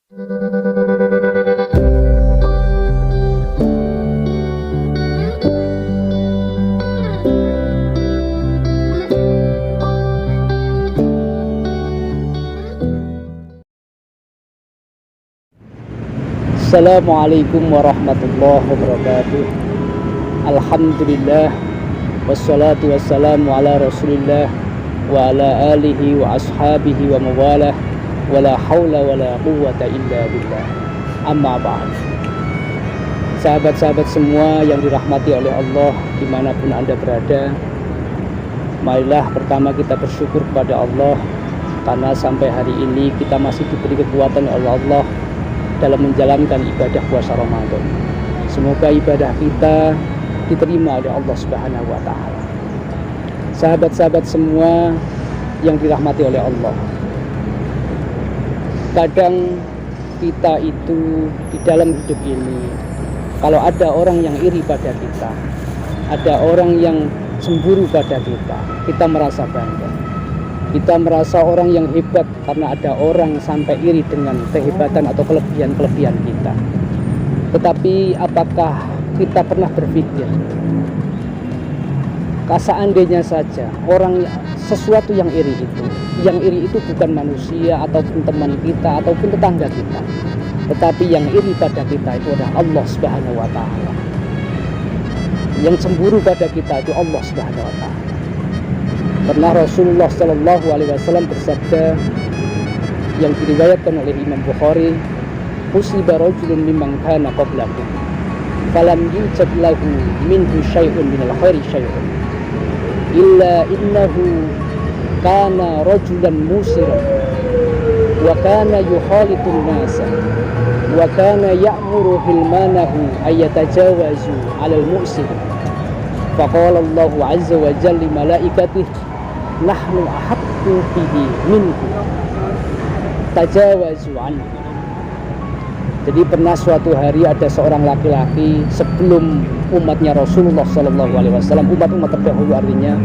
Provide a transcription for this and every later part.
Assalamualaikum warahmatullahi wabarakatuh. Alhamdulillah, wassalatu wassalamu ala rasulillah wa ala alihi wa ashabihi wa mawalah, wa la hawla wa la quwwata illa billah. Amma ba'd. Sahabat-sahabat semua yang dirahmati oleh Allah dimanapun Anda berada, marilah pertama kita bersyukur kepada Allah karena sampai hari ini kita masih diberi kekuatan oleh Allah dalam menjalankan ibadah puasa Ramadan. Semoga ibadah kita diterima oleh Allah Subhanahu wa taala. Sahabat-sahabat semua yang dirahmati oleh Allah, kadang kita itu di dalam hidup ini, kalau ada orang yang iri pada kita, ada orang yang cemburu pada kita, kita merasa bangga. Kita merasa orang yang hebat karena ada orang sampai iri dengan kehebatan atau kelebihan-kelebihan kita. Tetapi apakah kita pernah berpikir, seandainya saja sesuatu yang iri itu bukan manusia ataupun teman kita ataupun tetangga kita, tetapi yang iri pada kita itu adalah Allah Subhanahu wa taala. Yang cemburu pada kita itu Allah Subhanahu wa taala. Pernah Rasulullah Shallallahu Alaihi Wasallam bersabda yang diriwayatkan oleh Imam Bukhari, "Usiba rajulun mimman kana qablakum, falam yujad lahu minhu syai'un minal khairi syai'un, illa innahu kana rajulan musiran, wa kana yukhalitun nasa, wa kana ya'muru hilmanahu ayyatajawazu 'alal mu'sir. Faqala Allahu 'azza wa jalla li malaikatihi, nahnu ahaqqu bihi minhu tajawazu anhu." Jadi pernah suatu hari ada seorang laki-laki sebelum umatnya Rasulullah Shallallahu Alaihi Wasallam, umat terdahulu artinya,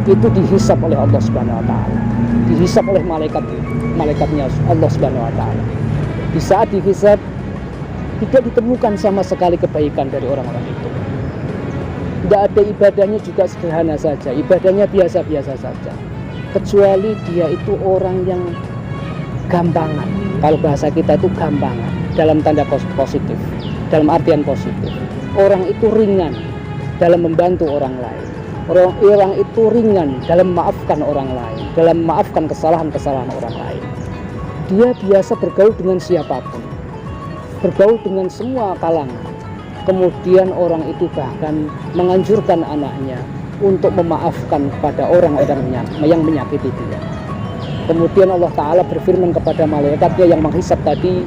itu dihisap oleh Allah Subhanahu Wa Taala, dihisap oleh malaikatnya Allah Subhanahu Wa Taala. Di saat dihisap tidak ditemukan sama sekali kebaikan dari orang-orang itu. Tidak ada ibadahnya, juga sederhana saja, ibadahnya biasa-biasa saja, kecuali dia itu orang yang gampangan. Kalau bahasa kita itu gampangan dalam tanda positif, dalam artian positif. Orang itu ringan dalam membantu orang lain, orang itu ringan dalam memaafkan orang lain, dalam memaafkan kesalahan-kesalahan orang lain. Dia biasa bergaul dengan siapapun, bergaul dengan semua kalangan. Kemudian orang itu bahkan menganjurkan anaknya untuk memaafkan kepada orang-orang yang menyakiti dia. Kemudian Allah Ta'ala berfirman kepada malaikatnya yang menghisap tadi,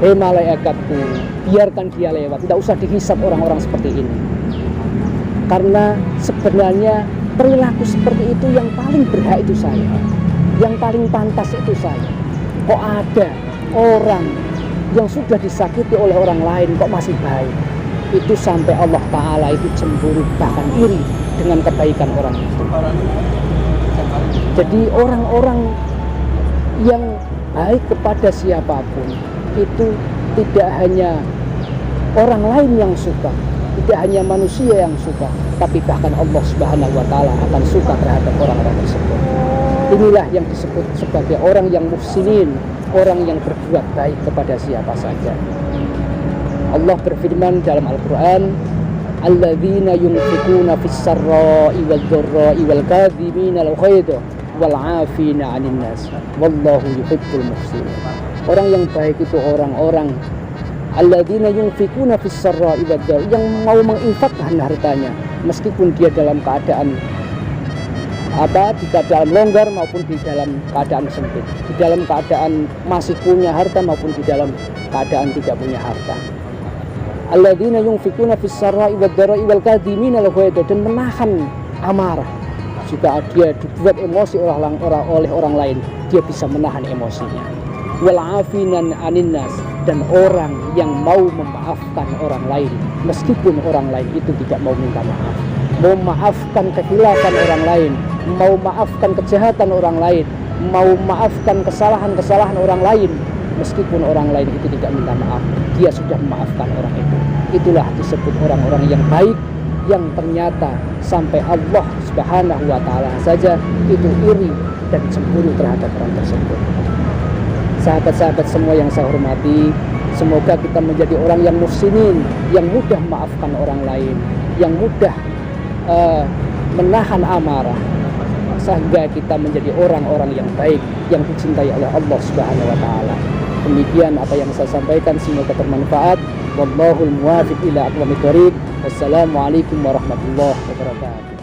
"Hei malaikatku, biarkan dia lewat, tidak usah dihisap orang-orang seperti ini. Karena sebenarnya perilaku seperti itu yang paling berhak itu saya, yang paling pantas itu saya. Kok ada orang yang sudah disakiti oleh orang lain kok masih baik?" Itu sampai Allah Ta'ala itu cemburu, bahkan iri dengan kebaikan orang itu. Jadi orang-orang yang baik kepada siapapun itu tidak hanya orang lain yang suka, tidak hanya manusia yang suka, tapi bahkan Allah Subhanahu wa Ta'ala akan suka terhadap orang-orang tersebut. Inilah yang disebut sebagai orang yang muhsinin, orang yang berbuat baik kepada siapa saja. Allah berfirman dalam Al-Quran, "Alladzina yunfikuna fis-sarra'i wad-dharra'i wal kadhimina al-ghaidha wal 'afina 'anil nas wallahu yuhibbul muhsinin." Orang yang baik itu orang-orang alladzina yunfikuna fis-sarra'i wad-dharra'i, yang mau menginfakkan hartanya meskipun dia dalam keadaan di keadaan longgar maupun di dalam keadaan sempit, di dalam keadaan masih punya harta maupun di dalam keadaan tidak punya harta. Alladzina yunfikuna fis-sarra'i wad-dharra'i wal kadhimina al-ghaidha, dan menahan amarah. Jika dia dibuat emosi oleh orang lain, dia bisa menahan emosinya. Wal 'afina 'anil nas, dan orang yang mau memaafkan orang lain meskipun orang lain itu tidak mau minta maaf, mau memaafkan kekhilafan orang lain, mau memaafkan kejahatan orang lain, mau memaafkan kesalahan-kesalahan orang lain, meskipun orang lain itu tidak minta maaf, dia sudah memaafkan orang itu. Itulah disebut orang-orang yang baik, yang ternyata sampai Allah Subhanahu wa Ta'ala saja itu iri dan cemburu terhadap orang tersebut. Sahabat-sahabat semua yang saya hormati, semoga kita menjadi orang yang muhsinin, yang mudah memaafkan orang lain, yang mudah menahan amarah, sehingga kita menjadi orang-orang yang baik, yang dicintai oleh Allah Subhanahu wa Ta'ala. Demikian apa yang saya sampaikan, semoga bermanfaat. Wallahul muwaffiq ila aqwamit thoriq. Wassalamualaikum warahmatullahi wabarakatuh.